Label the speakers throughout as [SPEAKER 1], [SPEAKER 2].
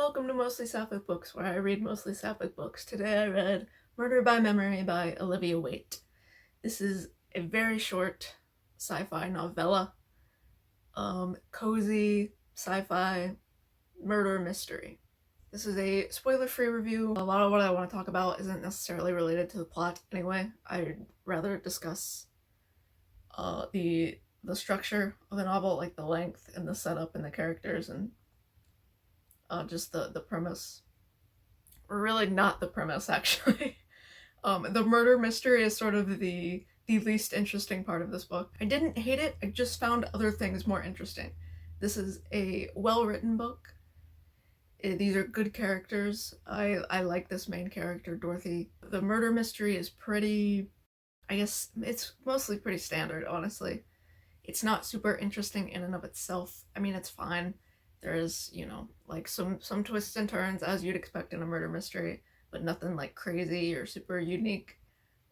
[SPEAKER 1] welcome to Mostly Sapphic Books, where I read mostly Sapphic books. Today I read Murder by Memory by Olivia Waite. This is a very short sci-fi novella, cozy sci-fi murder mystery. This is a spoiler-free review. A lot of what I want to talk about isn't necessarily related to the plot anyway. I'd rather discuss the structure of the novel, like the length and the setup and the characters and just the premise. Or really not the premise, actually. The murder mystery is sort of the least interesting part of this book. I didn't hate it, I just found other things more interesting. This is a well-written book. These are good characters. I like this main character, Dorothy. The murder mystery is pretty, I guess it's mostly pretty standard, honestly. It's not super interesting in and of itself. I mean, it's fine. There's, like some twists and turns as you'd expect in a murder mystery, but nothing like crazy or super unique.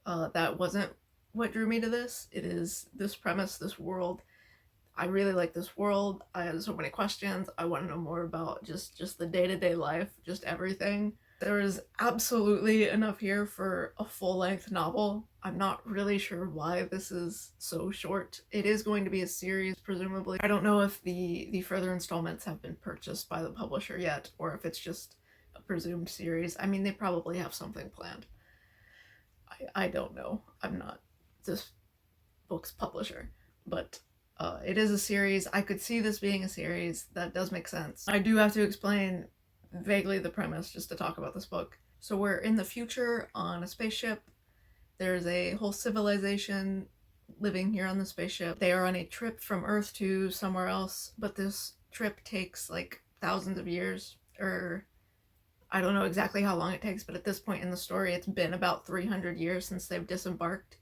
[SPEAKER 1] That wasn't what drew me to this. It is this premise, this world. I really like this world. I had so many questions. I want to know more about just the day-to-day life, just everything. There is absolutely enough here for a full-length novel. I'm not really sure why this is so short. It is going to be a series, presumably. I don't know if the further installments have been purchased by the publisher yet, or if it's just a presumed series. I mean, they probably have something planned. I don't know. I'm not this book's publisher, but it is a series. I could see this being a series. That does make sense. I do have to explain vaguely the premise just to talk about this book. So we're in the future on a spaceship. There's a whole civilization living here on the spaceship. They are on a trip from Earth to somewhere else, but this trip takes like thousands of years, or I don't know exactly how long it takes, but at this point in the story it's been about 300 years since they've disembarked.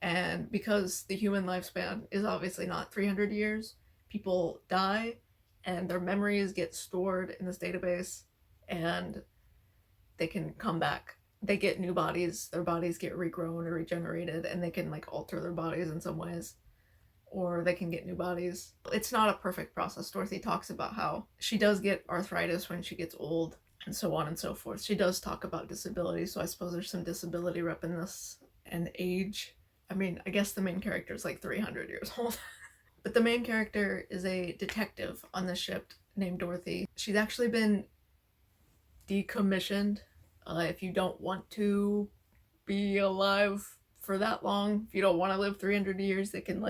[SPEAKER 1] And because the human lifespan is obviously not 300 years, people die and their memories get stored in this database and they can come back. They get new bodies, their bodies get regrown or regenerated, and they can like alter their bodies in some ways. Or they can get new bodies. It's not a perfect process. Dorothy talks about how she does get arthritis when she gets old, and so on and so forth. She does talk about disability, so I suppose there's some disability rep in this. And age. I mean, I guess the main character is like 300 years old. But the main character is a detective on the ship named Dorothy. She's actually been decommissioned. If you don't want to be alive for that long, if you don't want to live 300 years, they can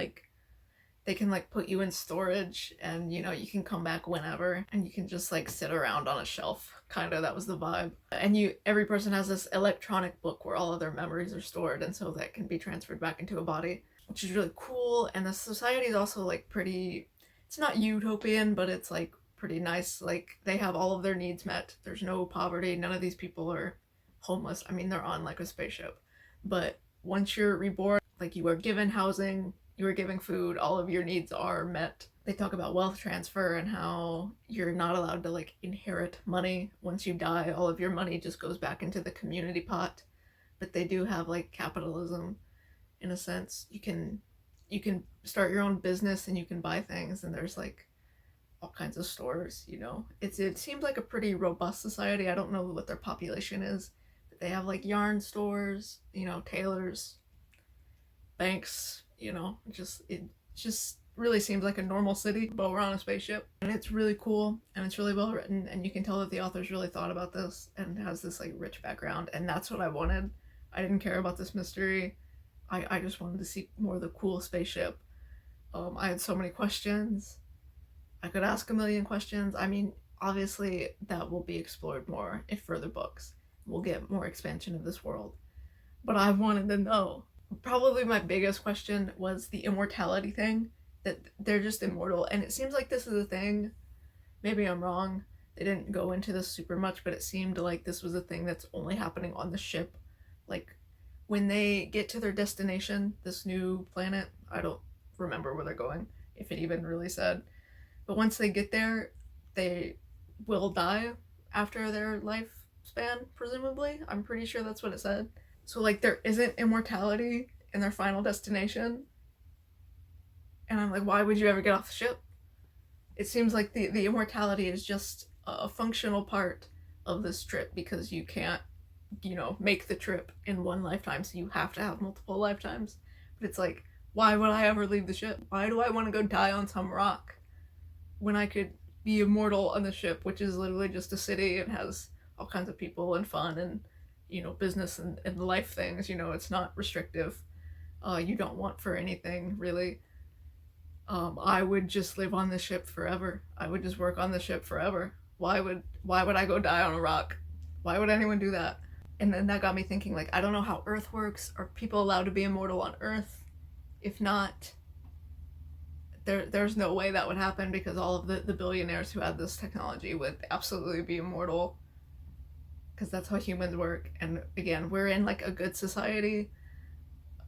[SPEAKER 1] put you in storage, and you can come back whenever, and you can just like sit around on a shelf. Kind of, that was the vibe. And every person has this electronic book where all of their memories are stored, and so that can be transferred back into a body, which is really cool. And the society is also like pretty, it's not utopian, but it's like pretty nice. Like they have all of their needs met. There's no poverty. None of these people are homeless. I mean, they're on like a spaceship, but once you're reborn, like you are given housing, you are given food, all of your needs are met. They talk about wealth transfer and how you're not allowed to like inherit money. Once you die, all of your money just goes back into the community pot. But they do have like capitalism in a sense. You can start your own business and you can buy things, and there's like all kinds of stores. It seems like a pretty robust society. I don't know what their population is, but they have like yarn stores, tailors, banks, it just really seems like a normal city, but we're on a spaceship. And it's really cool, and it's really well written, and you can tell that the author's really thought about this and has this like rich background, and that's what I wanted. I didn't care about this mystery. I just wanted to see more of the cool spaceship. I had so many questions. I could ask a million questions. I mean, obviously that will be explored more in further books. We'll get more expansion of this world. But I wanted to know. Probably my biggest question was the immortality thing, that they're just immortal, and it seems like this is a thing. Maybe I'm wrong. They didn't go into this super much, but it seemed like this was a thing that's only happening on the ship. Like when they get to their destination, this new planet, I don't remember where they're going, if it even really said. But once they get there, they will die after their lifespan, presumably. I'm pretty sure that's what it said. So like there isn't immortality in their final destination. And I'm like, why would you ever get off the ship? It seems like the immortality is just a functional part of this trip because you can't, make the trip in one lifetime, so you have to have multiple lifetimes. But it's like, why would I ever leave the ship? Why do I want to go die on some rock when I could be immortal on the ship, which is literally just a city and has all kinds of people and fun and, business and life things. It's not restrictive. You don't want for anything, really. I would just live on the ship forever. I would just work on the ship forever. Why would I go die on a rock? Why would anyone do that? And then that got me thinking, like, I don't know how Earth works. Are people allowed to be immortal on Earth? If not, there's no way that would happen, because all of the billionaires who had this technology would absolutely be immortal, because that's how humans work. And again, we're in like a good society,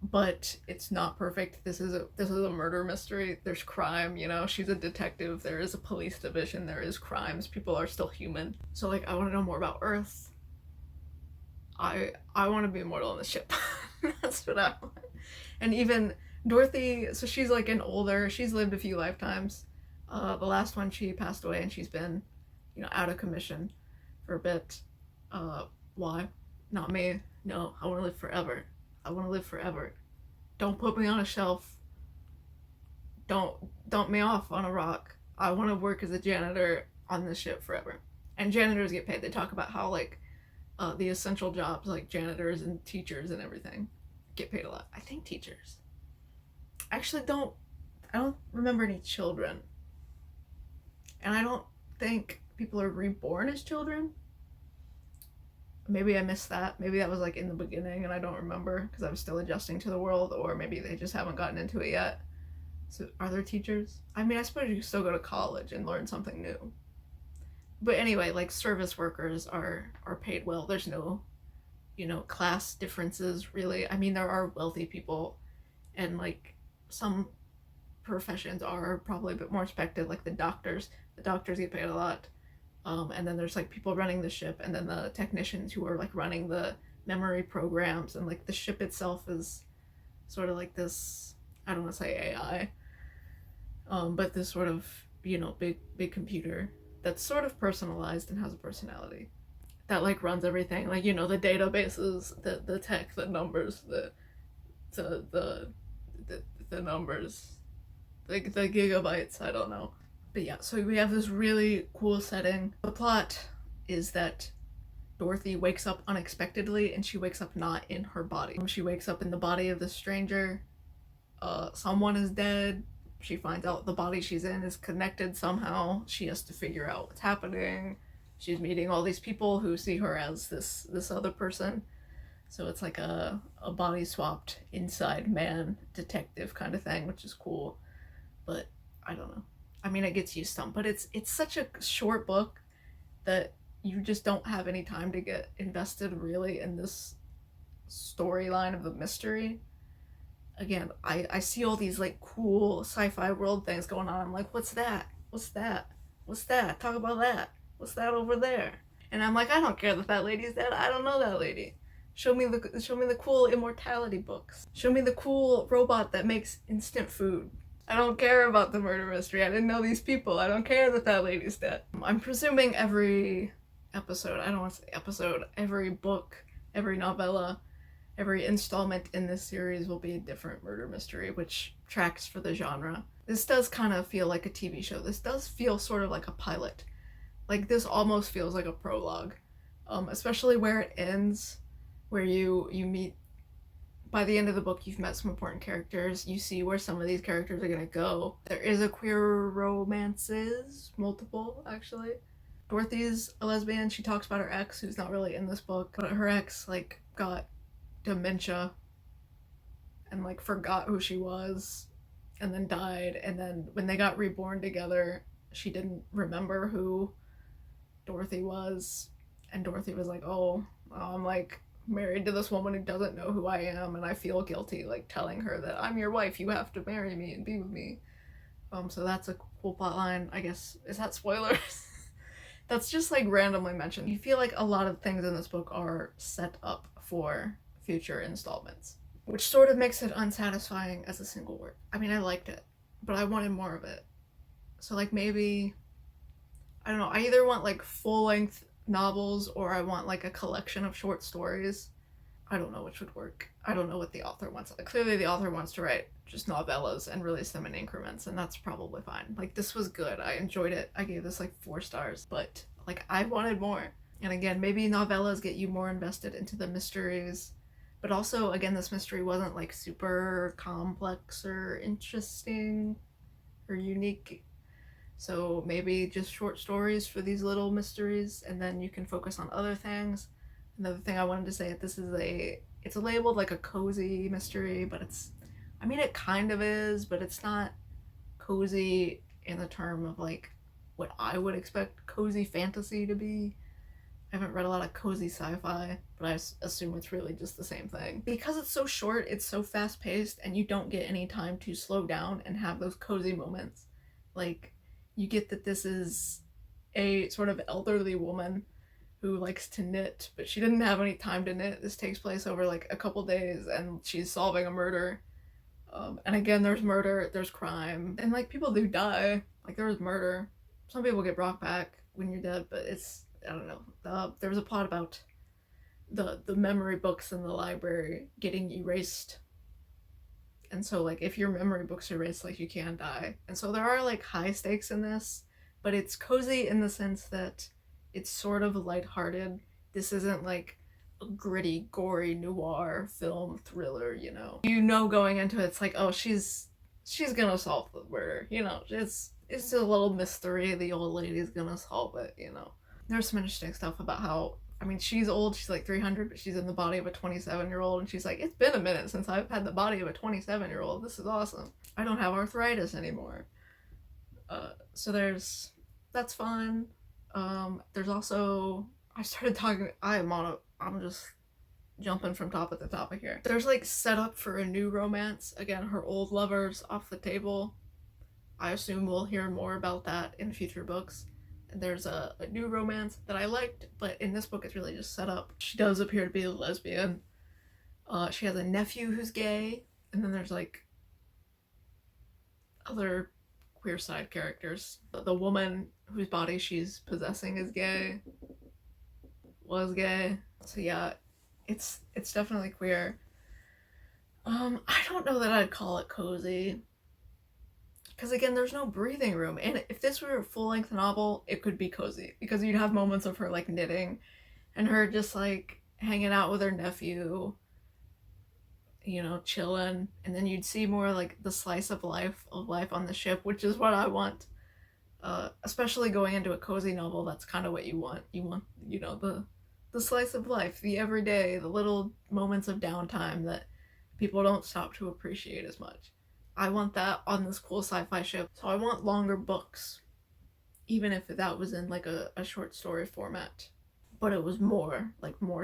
[SPEAKER 1] but it's not perfect. This is a murder mystery. There's crime, she's a detective, there is a police division, there is crimes, people are still human. So like, I want to know more about Earth. I want to be immortal on the ship. That's what I want. And even Dorothy, so she's like she's lived a few lifetimes. The last one, she passed away and she's been, out of commission for a bit. Why? Not me. No, I want to live forever. I want to live forever. Don't put me on a shelf. Don't dump me off on a rock. I want to work as a janitor on this ship forever. And janitors get paid. They talk about how like the essential jobs like janitors and teachers and everything get paid a lot. I think teachers. Actually, I don't remember any children. And I don't think people are reborn as children. Maybe I missed that. Maybe that was like in the beginning and I don't remember because I was still adjusting to the world, or maybe they just haven't gotten into it yet. So are there teachers? I mean, I suppose you still go to college and learn something new. But anyway, like service workers are paid well. There's no, class differences really. I mean, there are wealthy people and like some professions are probably a bit more respected, like the doctors. The doctors get paid a lot. And then there's like people running the ship, and then the technicians who are like running the memory programs, and like the ship itself is sort of like this, I don't want to say AI, but this sort of, big computer that's sort of personalized and has a personality that like runs everything, like, the databases, the tech, the numbers, the numbers, like the gigabytes, I don't know. But yeah, so we have this really cool setting. The plot is that Dorothy wakes up unexpectedly, and she wakes up not in her body. She wakes up in the body of the stranger. Someone is dead. She finds out the body she's in is connected somehow. She has to figure out what's happening. She's meeting all these people who see her as this other person. So it's like a body swapped inside man detective kind of thing, which is cool. But I don't know. I mean, it gets you some, but it's such a short book that you just don't have any time to get invested really in this storyline of the mystery. Again, I see all these like cool sci-fi world things going on. I'm like, what's that? What's that? What's that? Talk about that. What's that over there? And I'm like, I don't care that lady's dead. I don't know that lady. Show me the cool immortality books. Show me the cool robot that makes instant food. I don't care about the murder mystery. I didn't know these people. I don't care that lady's dead. I'm presuming every episode, I don't want to say episode, every book, every novella, every installment in this series will be a different murder mystery, which tracks for the genre. This does kind of feel like a TV show. This does feel sort of like a pilot. Like, this almost feels like a prologue. Especially where it ends, where you meet, by the end of the book, you've met some important characters. You see where some of these characters are gonna go. There is a queer romances, multiple, actually. Dorothy's a lesbian. She talks about her ex, who's not really in this book, but her ex, like, got dementia and, like, forgot who she was and then died. And then when they got reborn together, she didn't remember who Dorothy was. And Dorothy was like, oh, I'm, like, married to this woman who doesn't know who I am, and I feel guilty, like, telling her that I'm your wife, you have to marry me and be with me. So that's a cool plotline, I guess. Is that spoilers? That's just, like, randomly mentioned. You feel like a lot of things in this book are set up for future installments, which sort of makes it unsatisfying as a single work. I mean, I liked it, but I wanted more of it. So, like, maybe I don't know, I either want like full-length novels or I want like a collection of short stories. I don't know which would work. I don't know what the author wants. Clearly the author wants to write just novellas and release them in increments, and that's probably fine. Like, this was good. I enjoyed it. I gave this like 4 stars, but like I wanted more. And again, maybe novellas get you more invested into the mysteries, but also again, this mystery wasn't like super complex or interesting or unique. So maybe just short stories for these little mysteries, and then you can focus on other things. Another thing I wanted to say, it's labeled like a cozy mystery, but I mean, it kind of is, but it's not cozy in the term of like what I would expect cozy fantasy to be. I haven't read a lot of cozy sci-fi, but I assume it's really just the same thing. Because it's so short, it's so fast-paced, and you don't get any time to slow down and have those cozy moments. Like, you get that this is a sort of elderly woman who likes to knit, but she didn't have any time to knit. This takes place over like a couple days, and she's solving a murder. And again, there's murder, there's crime, and like people do die. Like, there was murder. Some people get brought back when you're dead, but I don't know. There was a plot about the memory books in the library getting erased. And so like if your memory books are erased, like you can die. And so there are like high stakes in this, but it's cozy in the sense that it's sort of lighthearted. This isn't like a gritty, gory noir film thriller, you know. You know going into it, it's like, oh, she's gonna solve the murder, you know. It's a little mystery. The old lady's gonna solve it, you know. There's some interesting stuff about how, I mean, she's old, she's like 300, but she's in the body of a 27-year-old, and she's like, it's been a minute since I've had the body of a 27-year-old. This is awesome. I don't have arthritis anymore. So that's fun. There's also, I'm just jumping from topic to topic here. There's like setup for a new romance. Again, her old lover's off the table. I assume we'll hear more about that in future books. There's a new romance that I liked, but in this book it's really just set up. She does appear to be a lesbian. She has a nephew who's gay, and then there's like other queer side characters. The woman whose body she's possessing is gay. Was gay. So yeah, it's definitely queer. I don't know that I'd call it cozy. Because again, there's no breathing room. And if this were a full-length novel, it could be cozy. Because you'd have moments of her like knitting and her just like hanging out with her nephew, you know, chilling. And then you'd see more like the slice of life on the ship, which is what I want. Especially going into a cozy novel, that's kind of what you want. You want, you know, the slice of life, the everyday, the little moments of downtime that people don't stop to appreciate as much. I want that on this cool sci-fi ship. So I want longer books, even if that was in like a short story format. But it was more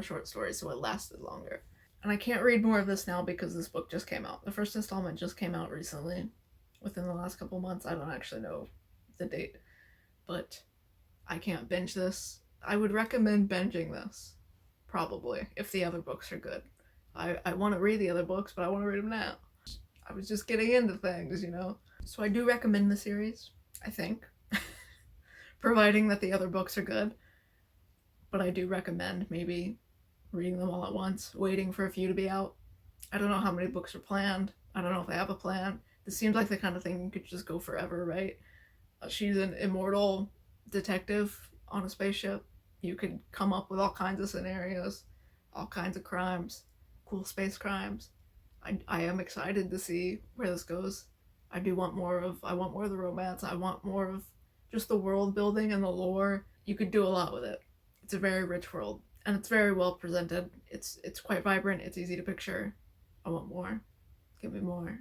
[SPEAKER 1] short stories, so it lasted longer. And I can't read more of this now because this book just came out. The first installment just came out recently, within the last couple months. I don't actually know the date, but I can't binge this. I would recommend binging this, probably, if the other books are good. I want to read the other books, but I want to read them now. I was just getting into things, you know? So I do recommend the series, I think. Providing that the other books are good. But I do recommend maybe reading them all at once, waiting for a few to be out. I don't know how many books are planned. I don't know if they have a plan. This seems like the kind of thing you could just go forever, right? She's an immortal detective on a spaceship. You could come up with all kinds of scenarios, all kinds of crimes, cool space crimes. I am excited to see where this goes. I want more of the romance. I want more of just the world building and the lore. You could do a lot with it. It's a very rich world, and it's very well presented. It's quite vibrant. It's easy to picture. I want more. Give me more.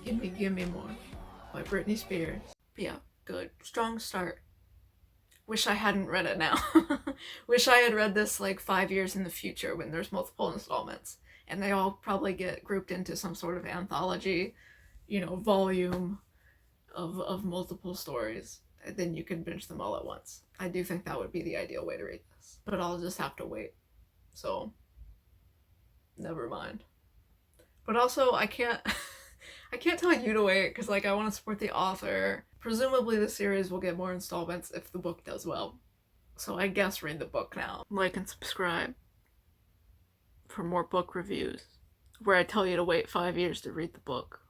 [SPEAKER 1] Give me more. By Britney Spears. But yeah, good. Strong start. Wish I hadn't read it now. Wish I had read this like 5 years in the future when there's multiple installments. And they all probably get grouped into some sort of anthology, you know, volume of multiple stories. And then you can binge them all at once. I do think that would be the ideal way to read this. But I'll just have to wait. So, never mind. But also, I can't... I can't tell you to wait because, like, I want to support the author. Presumably, the series will get more installments if the book does well. So I guess read the book now. Like and subscribe for more book reviews, where I tell you to wait 5 years to read the book.